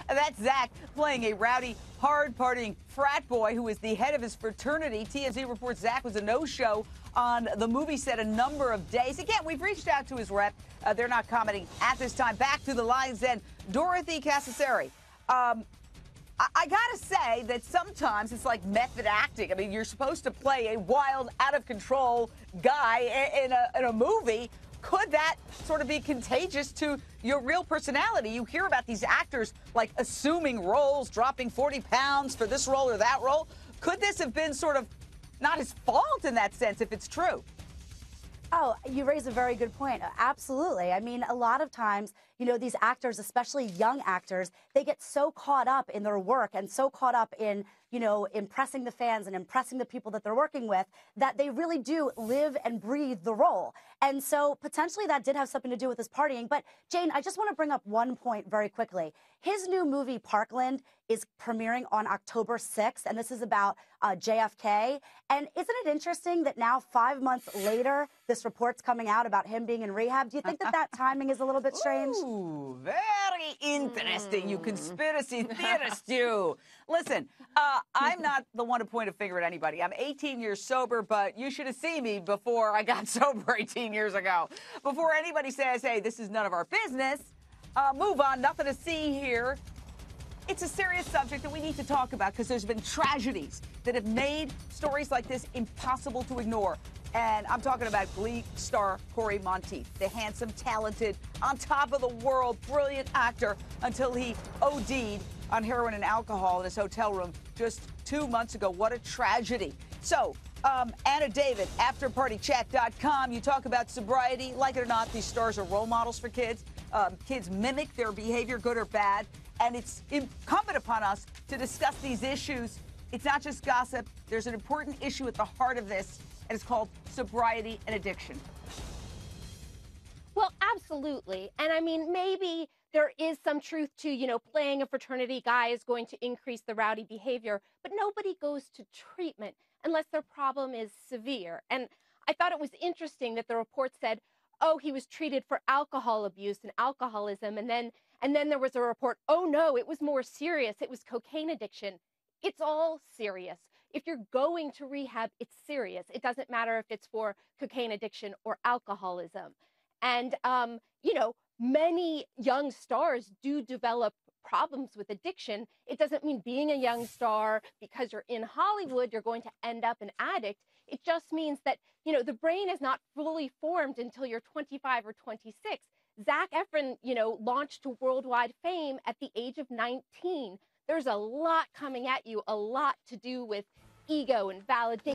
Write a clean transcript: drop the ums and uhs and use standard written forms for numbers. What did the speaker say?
That's Zac playing a rowdy, hard-partying frat boy who is the head of his fraternity. TMZ reports Zac was a no-show on the movie set a number of days. Again, we've reached out to his rep. They're not commenting at this time. Back to the Lions Den. Dorothy Cassasari. I gotta say that sometimes it's like method acting. I mean, you're supposed to play a wild, out-of-control guy in a movie. Could that sort of be contagious to your real personality? You hear about these actors like assuming roles, dropping 40 pounds for this role or that role. Could this have been sort of not his fault in that sense if it's true? Oh, you raise a very good point. Absolutely. I mean, a lot of times, you know, these actors, especially young actors, they get so caught up in their work and so caught up in, you know, impressing the fans and impressing the people that they're working with that they really do live and breathe the role. And so potentially that did have something to do with his partying. But Jane, I just want to bring up one point very quickly. His new movie, Parkland, is premiering on October 6th, and this is about JFK. And isn't it interesting that now, 5 months later, this report's coming out about him being in rehab? Do you think that that timing is a little bit strange? Ooh, very interesting, you conspiracy theorist, you. Listen, I'm not the one to point a finger at anybody. I'm 18 years sober, but you should have seen me before I got sober 18 years ago. Before anybody says, hey, this is none of our business, move on, nothing to see here. It's a serious subject that we need to talk about because there's been tragedies that have made stories like this impossible to ignore. And I'm talking about Glee star Corey Monteith, the handsome, talented, on top of the world, brilliant actor until he OD'd on heroin and alcohol in his hotel room just 2 months ago. What a tragedy. So, Anna David, afterpartychat.com, you talk about sobriety. Like it or not, these stars are role models for kids. Kids mimic their behavior, good or bad. And it's incumbent upon us to discuss these issues. It's not just gossip. There's an important issue at the heart of this, and it's called sobriety and addiction. Well, absolutely. And I mean, maybe there is some truth to, you know, playing a fraternity guy is going to increase the rowdy behavior, but nobody goes to treatment unless their problem is severe. And I thought it was interesting that the report said, oh, he was treated for alcohol abuse and alcoholism. And then there was a report, oh, no, it was more serious. It was cocaine addiction. It's all serious. If you're going to rehab, it's serious. It doesn't matter if it's for cocaine addiction or alcoholism. And, you know, many young stars do develop problems with addiction. It doesn't mean being a young star because you're in Hollywood, you're going to end up an addict. It just means that, you know, the brain is not fully formed until you're 25 or 26. Zac Efron, you know, launched to worldwide fame at the age of 19. There's a lot coming at you, a lot to do with ego and validation.